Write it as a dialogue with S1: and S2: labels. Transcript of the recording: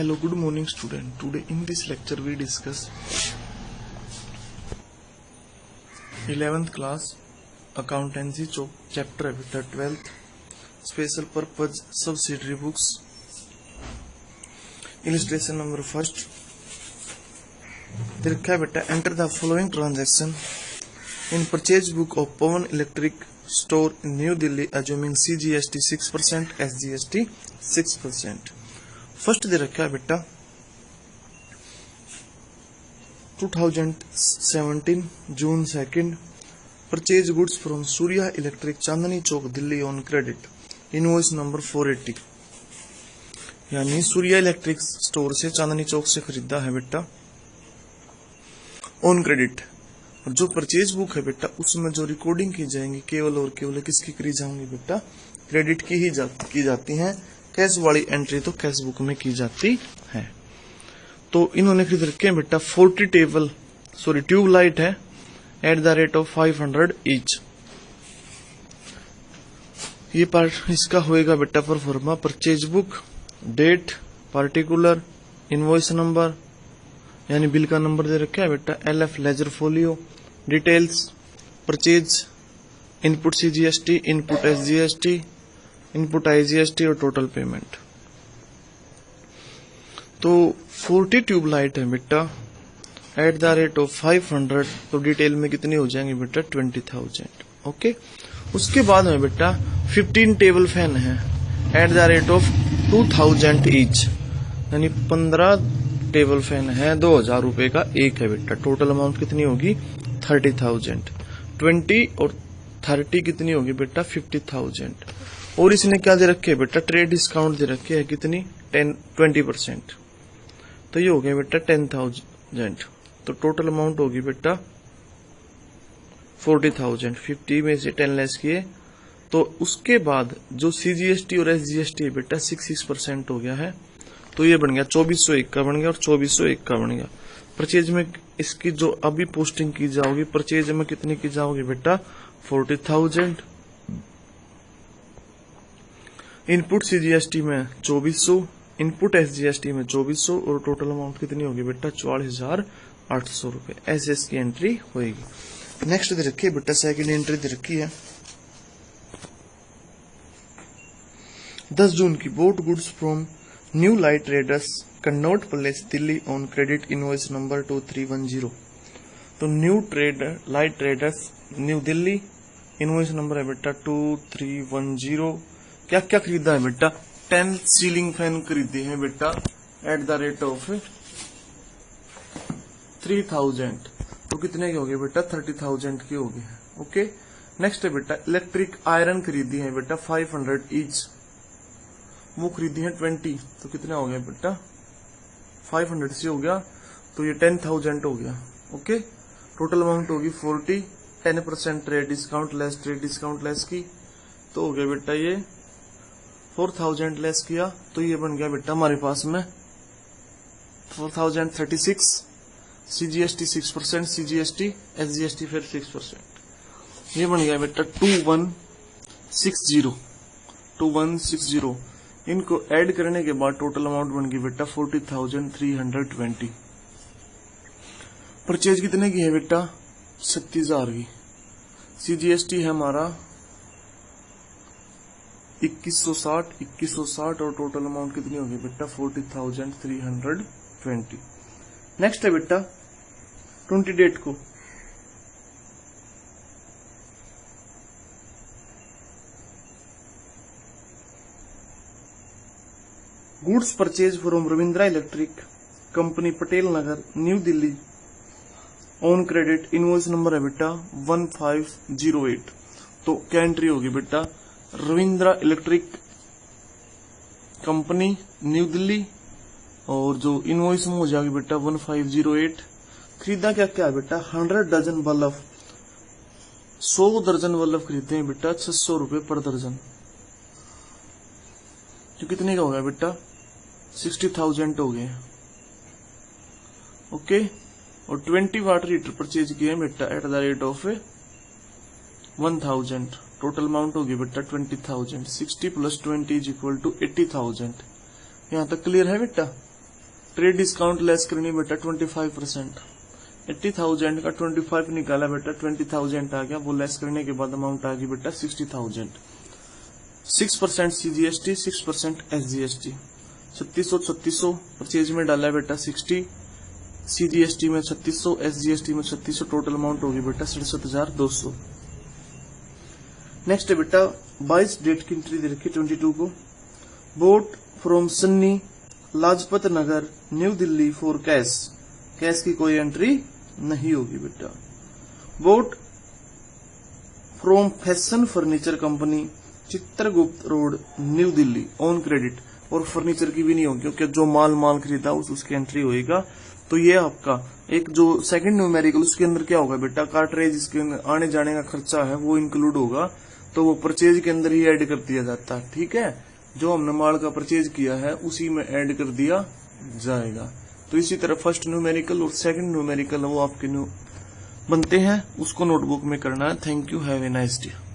S1: Hello, good morning student. Today in this lecture we discuss 11th class accountancy chapter है बेटा 12th special purpose subsidiary books illustration number first देखा है बेटा enter the following transaction in purchase book of Pawan Electric Store in New Delhi assuming CGST 6% SGST 6%। First they रखा है बेटा 2017 जून 2 purchase goods from Surya electric Chandni Chowk Delhi on credit invoice number 480। यानी Surya electric store से चांदनी चौक से खरीदा है बेटा ऑन क्रेडिट। और जो परचेज बुक है बेटा उसमें जो रिकॉर्डिंग की जाएंगी केवल और केवल किसकी करी जाएंगी बेटा क्रेडिट की ही की जाती है। कैश वाली एंट्री तो कैश बुक में की जाती है। तो इन्होंने खरीद रखे हैं बेटा 40 ट्यूबलाइट है at the rate of 500 each. ये पार्ट इसका होएगा बेटा proforma purchase book date particular invoice number यानी बिल का नंबर दे रखा है बेटा LF ledger folio details purchase input CGST input SGST input IGST और टोटल पेमेंट। तो 40 ट्यूबलाइट है बेटा एट द रेट ऑफ 500 तो डिटेल में कितनी हो जाएंगे बेटा 20,000। ओके उसके बाद में बेटा 15 टेबल फैन है at the rate of 2,000 each यानी 15 टेबल फैन है 2,000 रुपए का एक है बेटा। टोटल अमाउंट कितनी होगी 30,000। 20 और 30 कितनी होगी बेटा 50,000। और इसने क्या दे रखे है बेटा ट्रेड डिस्काउंट दे रखे है कितनी 20%। तो ये हो गया बेटा 10,000। तो टोटल अमाउंट होगी बेटा 40,000। 50 में से 10 लेस किए तो उसके बाद जो CGST और SGST है बेटा 6% हो गया है। तो ये बन गया 2401 का बन गया और 2401 का बन गया। परचेज में इसकी जो अभी पोस्टिंग की जाओगी परचेज में कितनी की जाओगी बेटा 40,000। इनपुट CGST में 2400 इनपुट SGST में 2400 और टोटल अमाउंट कितनी होगी बेटा 44,800 रुपए। ऐसे इसकी एंट्री होगी। नेक्स्ट दे रखी है बेटा सेकंड एंट्री दे रखी है 10 जून की boat goods from new light traders Connaught palace Delhi on credit invoice number 2310। तो new trader light traders new Delhi invoice number है बेटा 2310। क्या क्या खरीदा है बेटा 10 सीलिंग फैन खरीदे हैं बेटा एट द रेट ऑफ 3,000। तो कितने के हो गए बेटा 30,000 के हो गए। ओके नेक्स्ट है बेटा इलेक्ट्रिक आयरन खरीदी है बेटा 500 ईच वो खरीदी है 20। तो कितना हो गया बेटा 500 से हो गया तो ये 10,000 हो गया। ओके टोटल अमाउंट होगी 40 10% ट्रेड डिस्काउंट लेस की तो हो गया बेटा ये 4,000 लेस किया तो ये बन गया बेटा हमारे पास में 4,036। CGST 6% CGST SGST फिर 6%। ये बन गया बेटा 2160। इनको ऐड करने के बाद टोटल अमाउंट बन गई बेटा 40,320। परचेज कितने की है बेटा 37,000 की। CGST है हमारा 2160 और टोटल अमाउंट कितनी होगी बेटा 40,320। नेक्स्ट है बेटा 20 डेट को goods purchase from Ravindra electric company Patel Nagar new Delhi on credit invoice number है बेटा 1508। तो क्या एंट्री होगी बेटा Ravindra electric company new Delhi और जो इनवॉइस में हो जाएगी बेटा 1508। खरीदा क्या क्या है बेटा 100 डजन बल्ब 100 दर्जन बल्ब खरीदते हैं बेटा 600 रुपए पर दर्जन। तो कितने का हो गया बेटा 60,000 हो गए। ओके और 20 वाटर हीटर परचेज किए बेटा eight the rate of 1,000। Total amount होगी बेटा 20,000। 60 + 20 = 80,000। यहाँ तक क्लियर है बेटा। ट्रेड डिस्काउंट लेस करनी बेटा 25%। 80,000 का 25 निकाला बेटा 20,000 आ गया, वो लेस करने के बाद अमाउंट आ गई बेटा 60,000। 6% CGST, 6% SGST। 3600 परचेज में डाला बेटा 60, CGST में 3600, SGST में 3600, टोटल अमाउंट होगी बेटा 67,200। नेक्स्ट है बेटा 22 डेट की एंट्री दे रखी 22 को। Boat from Sunny Lajpat Nagar new Delhi for cash, cash की कोई एंट्री नहीं होगी बेटा। Boat from fashion furniture company Chitragupta road new Delhi on credit, और फर्नीचर की भी नहीं होगी क्योंकि जो माल खरीदा उसकी एंट्री होएगा। तो ये आपका एक जो सेकंड न्यूमेरिकल उसके अंदर क्या होगा बेटा, कार्टरेज इसके आने जाने का खर्चा है वो इंक्लूड होगा, तो वो परचेज के अंदर ही ऐड कर दिया जाता है। ठीक है, जो हमने माल का परचेज किया है उसी में ऐड कर दिया जाएगा। तो इसी तरह फर्स्ट न्यूमेरिकल और सेकंड न्यूमेरिकल वो आपके बनते हैं, उसको नोटबुक में करना है। Thank you, have a nice day.